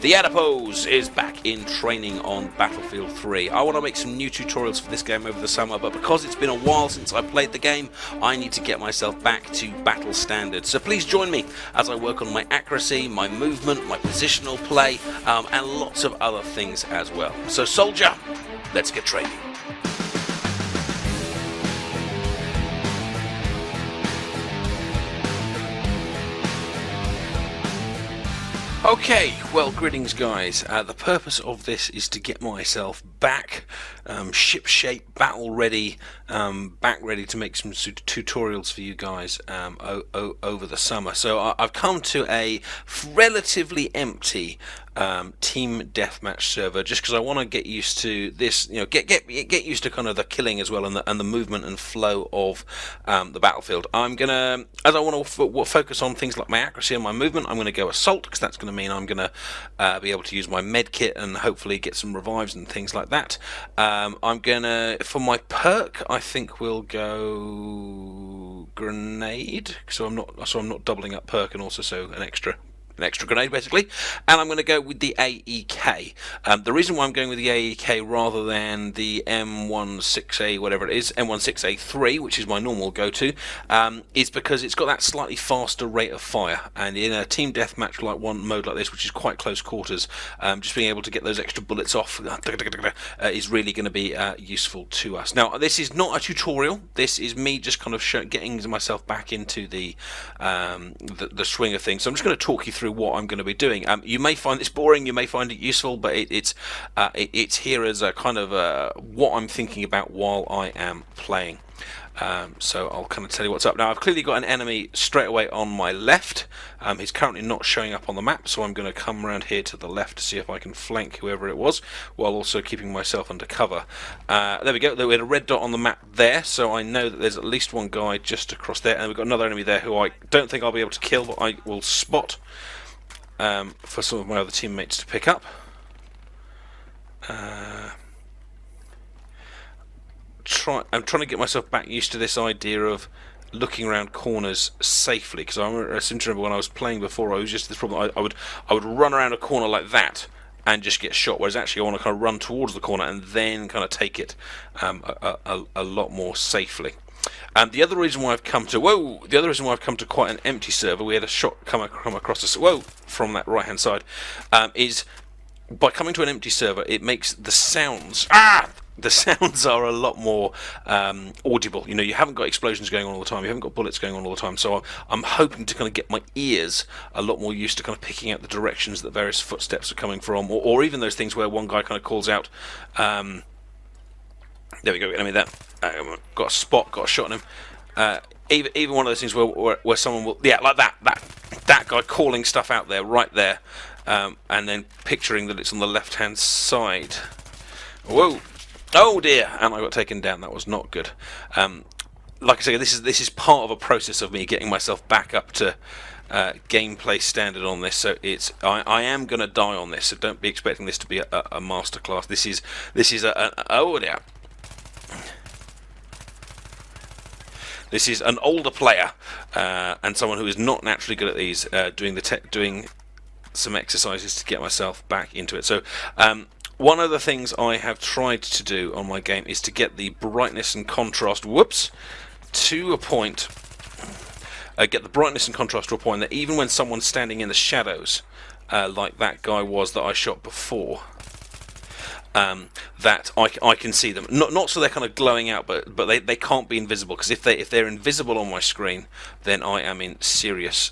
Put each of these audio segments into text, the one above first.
The Adipose is back in training on Battlefield 3. I want to make some new tutorials for this game over the summer, but because it's been a while since I played the game, I need to get myself back to battle standards. So please join me as I work on my accuracy, my movement, my positional play, and lots of other things as well. So soldier, let's get training. Okay, well, greetings guys. The purpose of this is to get myself back, ship shape, battle ready, back ready to make some tutorials for you guys over the summer. So I've come to a relatively empty team deathmatch server just because I want to get used to this, you know, get used to kind of the killing as well, and the movement and flow of the battlefield. I'm gonna, as I want to focus on things like my accuracy and my movement, I'm going to go assault because that's going to mean I'm going to be able to use my med kit and hopefully get some revives and things like that. I'm gonna, for my perk, I think we'll go grenade, so I'm not doubling up perk, and also so an extra grenade basically, and I'm going to go with the AEK. The reason why I'm going with the AEK rather than the M16A, whatever it is, M16A3, which is my normal go-to, is because it's got that slightly faster rate of fire, and in a team deathmatch like mode like this, which is quite close quarters, just being able to get those extra bullets off is really going to be useful to us. Now, this is not a tutorial. This is me just kind of getting myself back into the swing of things. So I'm just going to talk you through what I'm going to be doing. You may find this boring, you may find it useful, but it's here as a kind of what I'm thinking about while I am playing. So I'll kind of tell you what's up. Now, I've clearly got an enemy straight away on my left. He's currently not showing up on the map, so I'm going to come around here to the left to see if I can flank whoever it was, while also keeping myself under cover. There we go. We had a red dot on the map there, so I know that there's at least one guy just across there, and we've got another enemy there who I don't think I'll be able to kill, but I will spot for some of my other teammates to pick up. I'm trying to get myself back used to this idea of looking around corners safely, because I seem to remember when I was playing before, I was just this problem. I would run around a corner like that and just get shot, whereas actually I want to kind of run towards the corner and then kind of take it a lot more safely. The other reason why I've come to quite an empty server, we had a shot come across us from that right hand side, is by coming to an empty server, it makes the sounds are a lot more audible. You know, you haven't got explosions going on all the time, you haven't got bullets going on all the time, so I'm hoping to kind of get my ears a lot more used to kind of picking out the directions that various footsteps are coming from, or even those things where one guy kind of calls out, there we go, enemy there, got a spot, got a shot on him. Even one of those things where someone will, yeah, like that guy calling stuff out there, right there, and then picturing that it's on the left hand side. Whoa, oh dear, and I got taken down. That was not good. Like I say, this is part of a process of me getting myself back up to gameplay standard on this. So I am going to die on this. So don't be expecting this to be a masterclass. This is oh dear. This is an older player and someone who is not naturally good at these, doing some exercises to get myself back into it. So one of the things I have tried to do on my game is to get the brightness and contrast to a point. Get the brightness and contrast to a point that even when someone's standing in the shadows, like that guy was that I shot before, that I can see them. Not so they're kind of glowing out, but they can't be invisible, because if they're invisible on my screen, then I am in serious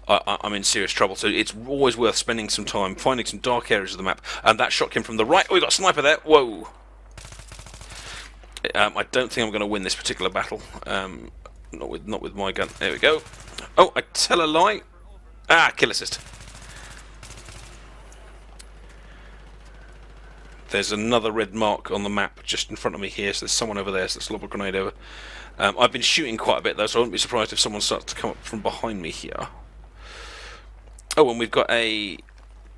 I'm in serious trouble. So it's always worth spending some time finding some dark areas of the map. And that shot came from the right. Oh, we got a sniper there. Whoa. I don't think I'm going to win this particular battle. Not with my gun. There we go. Oh, I tell a lie. Kill assist. There's another red mark on the map just in front of me here, so there's someone over there, so let's lob a grenade over. I've been shooting quite a bit though, so I wouldn't be surprised if someone starts to come up from behind me here. Oh, and we've got there's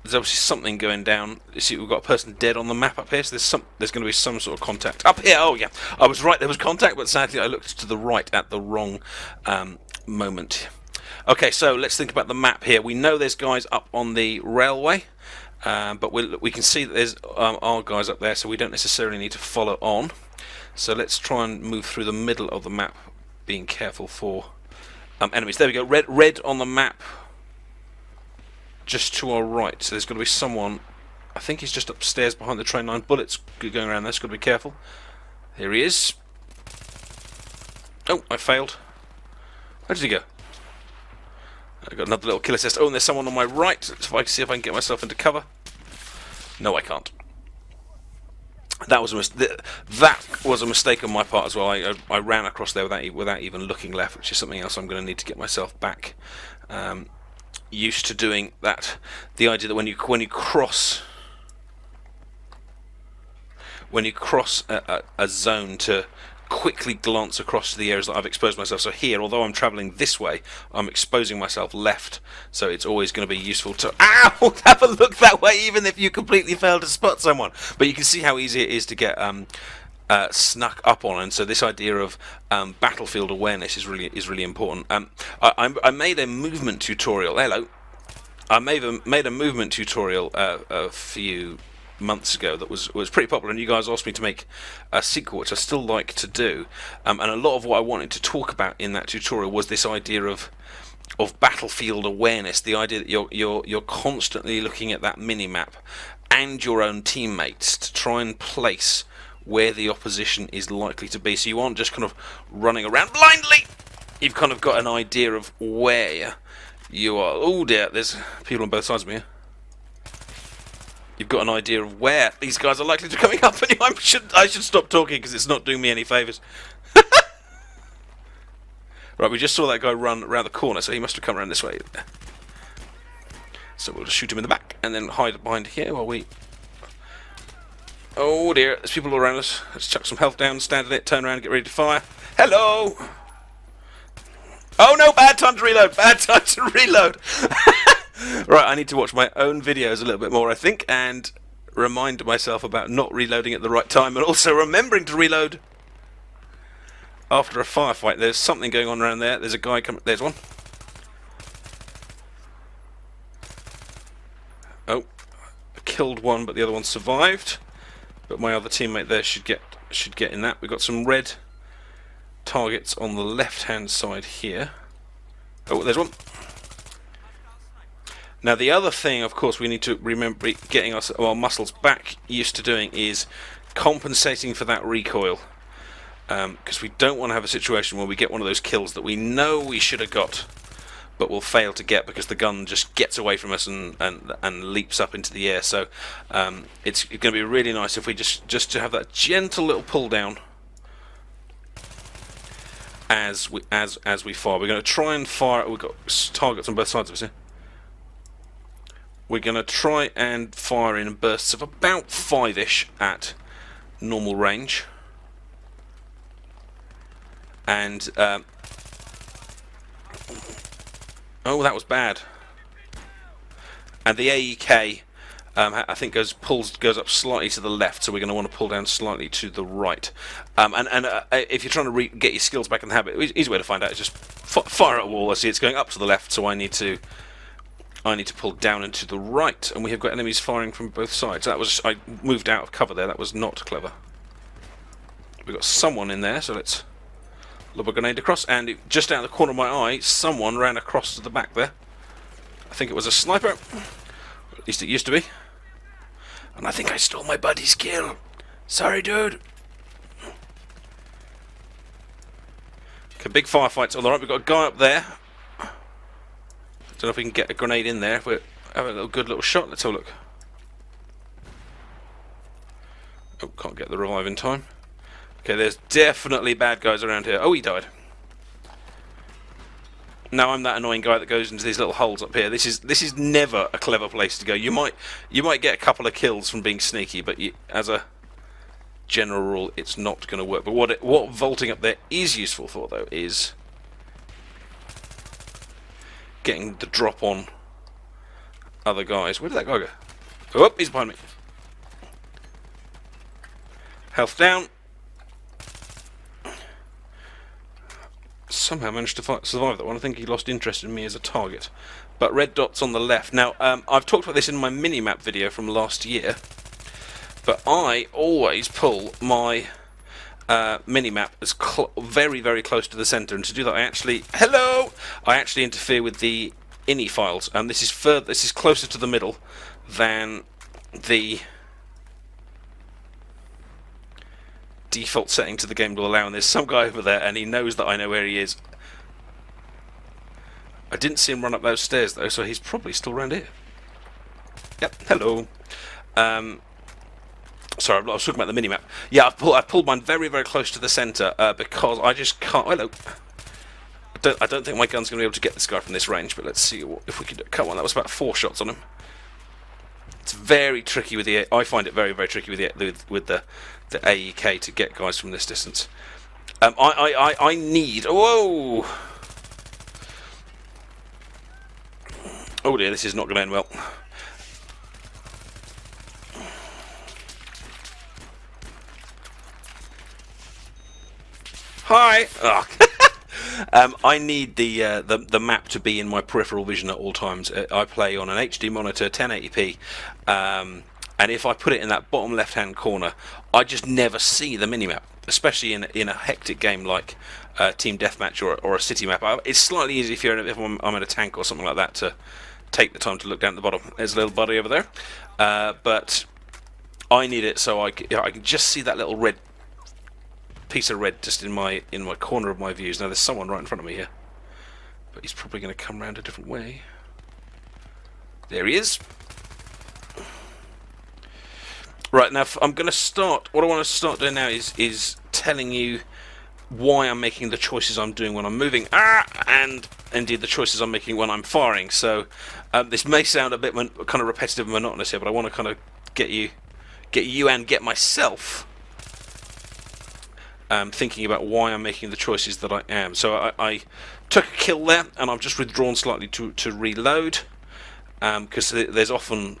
obviously something going down. You see, we've got a person dead on the map up here, so there's going to be some sort of contact. Up here, oh yeah, I was right, there was contact, but sadly I looked to the right at the wrong moment. Okay, so let's think about the map here. We know there's guys up on the railway, but we can see that there's our guys up there, so we don't necessarily need to follow on. So let's try and move through the middle of the map, being careful for enemies. There we go. Red on the map, just to our right. So there's got to be someone. I think he's just upstairs behind the train line. Bullets going around there. So got to be careful. Here he is. Oh, I failed. Where did he go? I got another little kill assist. Oh, and there's someone on my right. So if I can see if I can get myself into cover. No, I can't. That was a mistake on my part as well. I ran across there without even looking left, which is something else I'm going to need to get myself back used to doing. That the idea that when you cross a zone to quickly glance across to the areas that I've exposed myself. So here, although I'm travelling this way, I'm exposing myself left, so it's always going to be useful to have a look that way, even if you completely fail to spot someone. But you can see how easy it is to get snuck up on, and so this idea of battlefield awareness is really important. I made a movement tutorial. Hello. I made a movement tutorial a few months ago that was pretty popular, and you guys asked me to make a sequel, which I still like to do, and a lot of what I wanted to talk about in that tutorial was this idea of battlefield awareness, the idea that you're constantly looking at that mini-map and your own teammates to try and place where the opposition is likely to be, so you aren't just kind of running around blindly. You've kind of got an idea of where you are. Oh dear, there's people on both sides of me here. You've got an idea of where these guys are likely to be coming up, and I should stop talking because it's not doing me any favours. Right, we just saw that guy run around the corner, so he must have come around this way. So we'll just shoot him in the back and then hide behind here while we... Oh dear, there's people all around us. Let's chuck some health down, stand in it, turn around, get ready to fire. Hello! Oh no, bad time to reload! Bad time to reload! Right, I need to watch my own videos a little bit more, I think, and remind myself about not reloading at the right time, and also remembering to reload after a firefight. There's something going on around there. There's a guy coming. There's one. Oh, I killed one, but the other one survived. But my other teammate there should get in that. We've got some red targets on the left-hand side here. Oh, there's one. Now the other thing, of course, we need to remember getting our muscles back used to doing is compensating for that recoil, because we don't want to have a situation where we get one of those kills that we know we should have got, but will fail to get because the gun just gets away from us and leaps up into the air. So it's going to be really nice if we just to have that gentle little pull down as we fire. We're going to try and fire. We've got targets on both sides of us here. We're going to try and fire in bursts of about 5-ish at normal range. And oh, that was bad. And the AEK, I think goes up slightly to the left, so we're going to want to pull down slightly to the right. If you're trying to get your skills back in the habit, easy way to find out is just fire at a wall. I see it's going up to the left, so I need to pull down and to the right, and we have got enemies firing from both sides. I moved out of cover there. That was not clever. We've got someone in there, so let's lob a grenade across, and just out of the corner of my eye, someone ran across to the back there. I think it was a sniper. At least it used to be. And I think I stole my buddy's kill. Sorry, dude. Okay, big firefights all right. We've got a guy up there. Don't know if we can get a grenade in there. If we have a good little shot, let's have a look. Oh, can't get the revive in time. Okay, there's definitely bad guys around here. Oh, he died. Now I'm that annoying guy that goes into these little holes up here. This is never a clever place to go. You might get a couple of kills from being sneaky, but as a general rule, it's not going to work. But what vaulting up there is useful for, though, is getting the drop on other guys. Where did that guy go? Oh, he's behind me. Health down. somehow managed to survive that one. I think he lost interest in me as a target. But red dots on the left. Now, I've talked about this in my mini-map video from last year, but I always pull my mini-map as very, very close to the centre, and to do that I actually interfere with the ini files, and this is closer to the middle than the default setting to the game will allow, and there's some guy over there and he knows that I know where he is. I didn't see him run up those stairs though, so he's probably still around here. Yep, hello. Sorry, I was talking about the minimap. Yeah, I pulled mine very, very close to the centre because I just can't. Hello. I don't think my gun's going to be able to get this guy from this range, but let's see if we can do it. Come on, that was about 4 shots on him. It's very tricky with the. I find it very, very tricky with the AEK to get guys from this distance. I need. Whoa! Oh dear, this is not going to end well. Hi. Oh. I need the map to be in my peripheral vision at all times. I play on an HD monitor, 1080p, and if I put it in that bottom left-hand corner, I just never see the minimap, especially in a hectic game like Team Deathmatch or a city map. It's slightly easier if I'm in a tank or something like that to take the time to look down at the bottom. There's a little buddy over there, but I need it so I can just see that little red piece of red just in my corner of my views. Now there's someone right in front of me here, but he's probably going to come round a different way. There he is. Right, now I'm going to start. What I want to start doing now is telling you why I'm making the choices I'm doing when I'm moving, and indeed the choices I'm making when I'm firing. So this may sound a bit kind of repetitive and monotonous here, but I want to kind of get you and get myself thinking about why I'm making the choices that I am. So I took a kill there, and I've just withdrawn slightly to reload, because guys often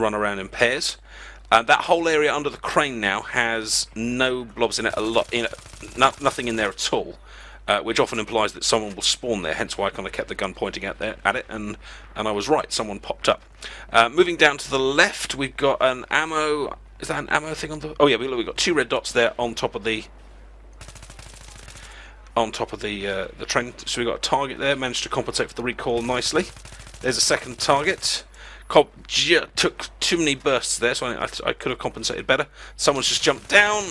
run around in pairs. That whole area under the crane now has no blobs in it, nothing in there at all, which often implies that someone will spawn there. Hence why I kind of kept the gun pointing at it, and I was right. Someone popped up. Moving down to the left, we've got an ammo. Is that an ammo thing on the? Oh yeah, we've got 2 red dots there on top of the train. So we've got a target there. Managed to compensate for the recoil nicely. There's a second target. Took too many bursts there, so I could have compensated better. Someone's just jumped down.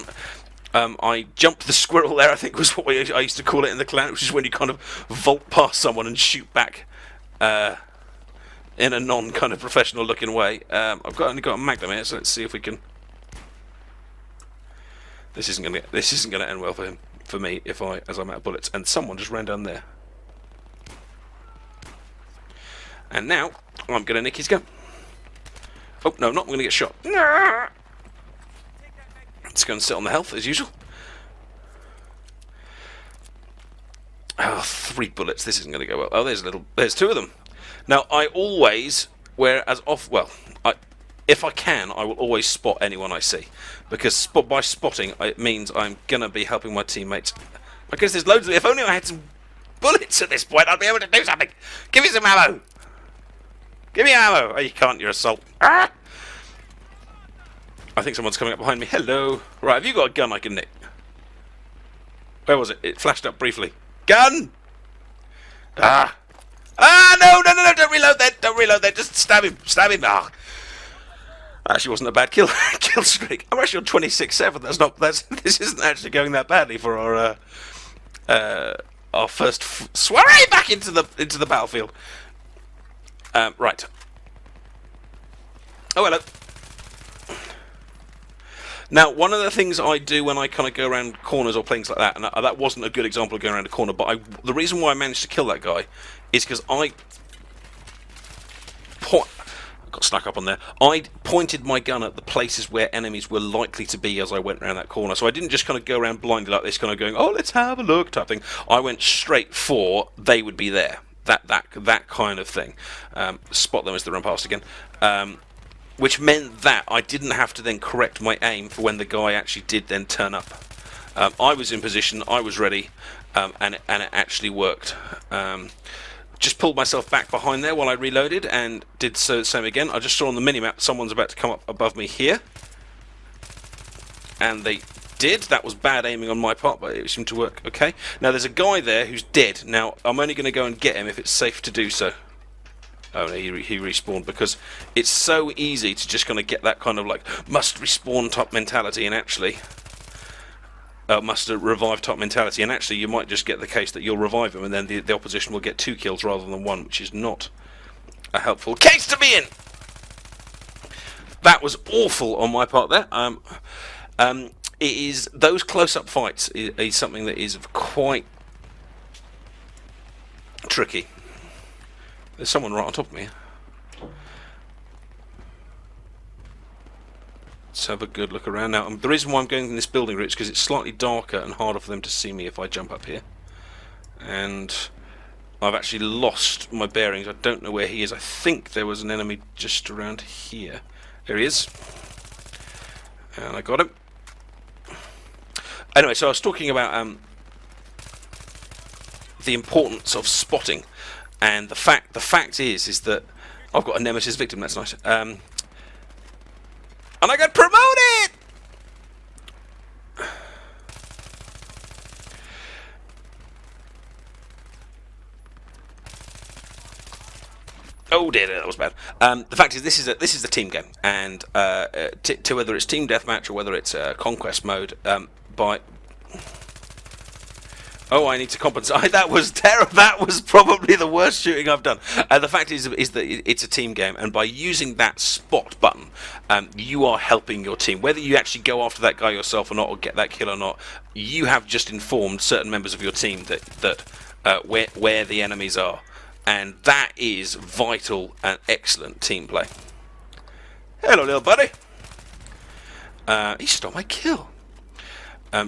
I jumped the squirrel there, I think was what I used to call it in the clan, which is when you kind of vault past someone and shoot back in a non-kind of professional looking way. I've only got a magnum here, so let's see if we can. This isn't gonna end well for me as I'm out of bullets. And someone just ran down there. And now I'm gonna nick his gun. Oh no, I'm not gonna get shot. Let's go and sit on the health as usual. Oh, 3 bullets. This isn't gonna go well. Oh, there's 2 of them. Now I always, if I can, I will always spot anyone I see, because by spotting it means I'm gonna be helping my teammates. Because there's loads of them. If only I had some bullets at this point, I'd be able to do something. Give me some ammo. Give me ammo. Oh, you can't. You're assault. I think someone's coming up behind me. Hello. Right, have you got a gun I can nick? Where was it? It flashed up briefly. Gun. No! Don't reload that. Don't reload that. Just stab him. Stab him. Actually, wasn't a bad kill streak. I'm actually on 26-7. This isn't actually going that badly for our first soiree back into the battlefield. Right. Oh, hello. Now, one of the things I do when I kind of go around corners or things like that, and that wasn't a good example of going around a corner, but the reason why I managed to kill that guy is because I got stuck up on there. I pointed my gun at the places where enemies were likely to be as I went around that corner. So I didn't just kind of go around blindly like this, kind of going, oh, let's have a look type thing. I went straight for they would be there. That kind of thing. Spot them as they run past again. Which meant that I didn't have to then correct my aim for when the guy actually did then turn up. I was in position, I was ready, and it actually worked. Just pulled myself back behind there while I reloaded and did the same again. I just saw on the minimap someone's about to come up above me here, and they did. That was bad aiming on my part, but it seemed to work okay. Now there's a guy there who's dead. Now I'm only going to go and get him if it's safe to do so. Oh no, he respawned, because it's so easy to just kind of get that kind of like must respawn type mentality, and actually must revive type mentality, and actually you might just get the case that you'll revive him and then the opposition will get 2 kills rather than 1, which is not a helpful case to be in. That was awful on my part there. It is, those close-up fights is something that is quite tricky. There's someone right on top of me. Let's have a good look around now. The reason why I'm going in this building route is because it's slightly darker and harder for them to see me if I jump up here. And I've actually lost my bearings. I don't know where he is. I think there was an enemy just around here. There he is. And I got him. Anyway, so I was talking about the importance of spotting, and the fact is that I've got a nemesis victim. That's nice. And I got promoted. Oh dear, that was bad. The fact is, this is a team game, and to whether it's team deathmatch or whether it's conquest mode, oh, I need to compensate. That was terrible. That was probably the worst shooting I've done. The fact is that it's a team game, and by using that spot button, you are helping your team. Whether you actually go after that guy yourself or not, or get that kill or not, you have just informed certain members of your team that where the enemies are, and that is vital and excellent team play. Hello, little buddy. He stole my kill.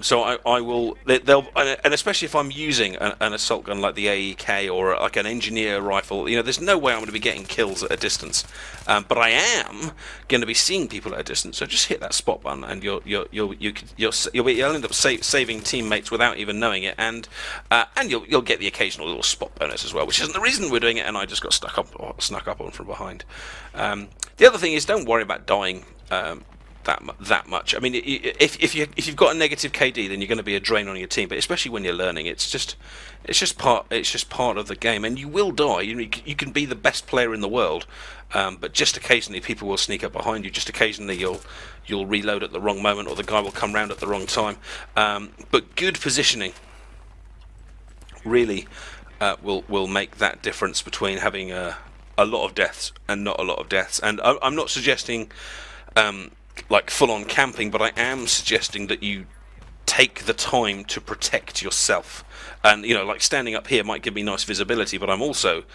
So I will, and especially if I'm using an assault gun like the AEK or like an engineer rifle, you know, there's no way I'm going to be getting kills at a distance. But I am going to be seeing people at a distance. So just hit that spot button, and you'll end up saving teammates without even knowing it, and you'll get the occasional little spot bonus as well, which isn't the reason we're doing it. And I just got snuck up on from behind. The other thing is, don't worry about dying. That much. I mean, if you've got a negative KD, then you're going to be a drain on your team. But especially when you're learning, it's just part of the game, and you will die. You can be the best player in the world, but just occasionally people will sneak up behind you. Just occasionally you'll reload at the wrong moment, or the guy will come round at the wrong time. But good positioning really will make that difference between having a lot of deaths and not a lot of deaths. And I'm not suggesting like full-on camping, but I am suggesting that you take the time to protect yourself. And you know, like standing up here might give me nice visibility, but I'm also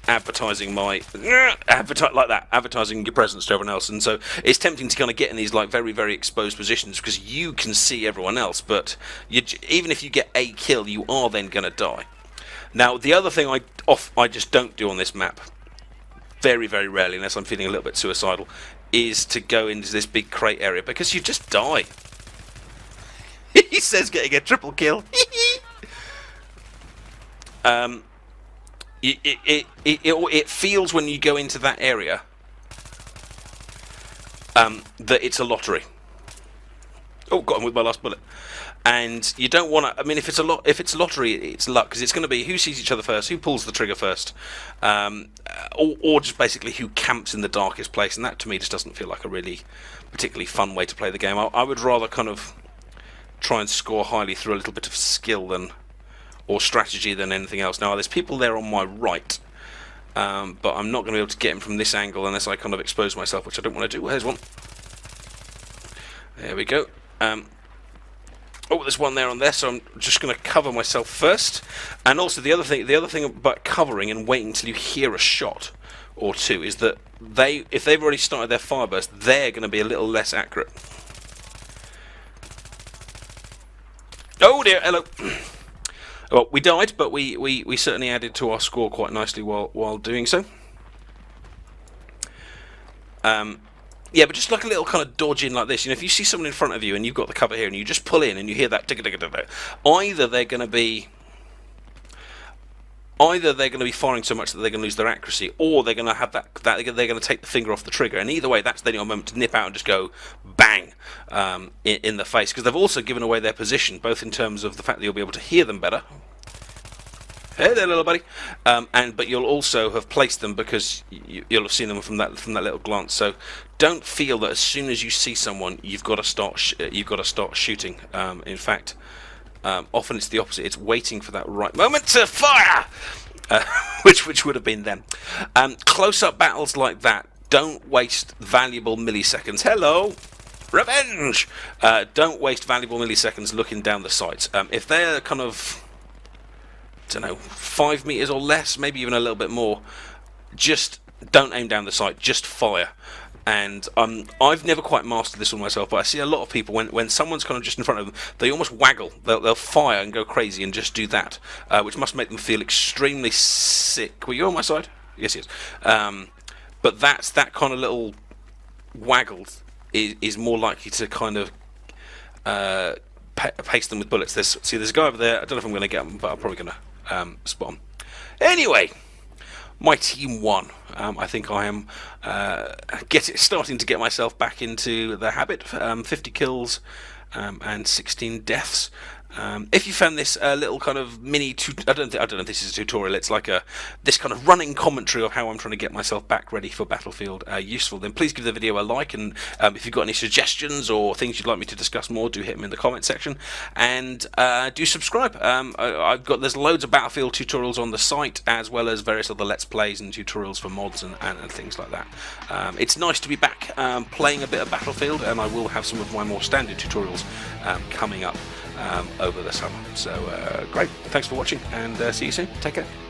advertising advertising your presence to everyone else. And so it's tempting to kind of get in these like very, very exposed positions because you can see everyone else, but even if you get a kill, you are then going to die. Now, the other thing I just don't do on this map, very, very rarely, unless I'm feeling a little bit suicidal, is to go into this big crate area, because you just die. He says getting a triple kill. It feels when you go into that area that it's a lottery. Oh, got him with my last bullet. And you don't want to. I mean, if it's a lottery, it's luck, because it's going to be who sees each other first, who pulls the trigger first, or just basically who camps in the darkest place. And that to me just doesn't feel like a really particularly fun way to play the game. I would rather kind of try and score highly through a little bit of skill or strategy than anything else. Now, there's people there on my right, but I'm not going to be able to get him from this angle unless I kind of expose myself, which I don't want to do. Well, there's one. There we go. Oh, there's one there on there, so I'm just going to cover myself first. And also the other thing about covering and waiting until you hear a shot or two is that if they've already started their fireburst, they're going to be a little less accurate. Oh dear, hello. Well, we died, but we certainly added to our score quite nicely while doing so. Yeah, but just like a little kind of dodge in like this. You know, if you see someone in front of you and you've got the cover here and you just pull in and you hear that tick tick tick, either they're going to be firing so much that they're going to lose their accuracy, or they're going to have that they're going to take the finger off the trigger. And either way, that's then your moment to nip out and just go bang in the face, because they've also given away their position, both in terms of the fact that you'll be able to hear them better. Hey there, little buddy. But you'll also have placed them, because you'll have seen them from that little glance. So don't feel that as soon as you see someone, you've got to start shooting. In fact, often it's the opposite. It's waiting for that right moment to fire, which would have been then. Close-up battles like that, don't waste valuable milliseconds. Hello. Revenge! Don't waste valuable milliseconds looking down the sights. If they're kind of, I don't know, 5 meters or less, maybe even a little bit more, just don't aim down the sight, just fire. And I've never quite mastered this one myself, but I see a lot of people, when someone's kind of just in front of them, they almost waggle. They'll fire and go crazy and just do that, which must make them feel extremely sick. Were you on my side? Yes, yes. But that kind of little waggle is more likely to kind of paste them with bullets. There's a guy over there. I don't know if I'm going to get him, but I'm probably going to spot him. Anyway, my team won. I think I am starting to get myself back into the habit. 50 kills and 16 deaths. If you found this little kind of mini, I don't know if this is a tutorial. It's like this kind of running commentary of how I'm trying to get myself back ready for Battlefield useful. Then please give the video a like, and if you've got any suggestions or things you'd like me to discuss more, do hit them in the comment section, and do subscribe. There's loads of Battlefield tutorials on the site, as well as various other Let's Plays and tutorials for mods and things like that. It's nice to be back playing a bit of Battlefield, and I will have some of my more standard tutorials coming up over the summer. So great, thanks for watching, and see you soon. Take care.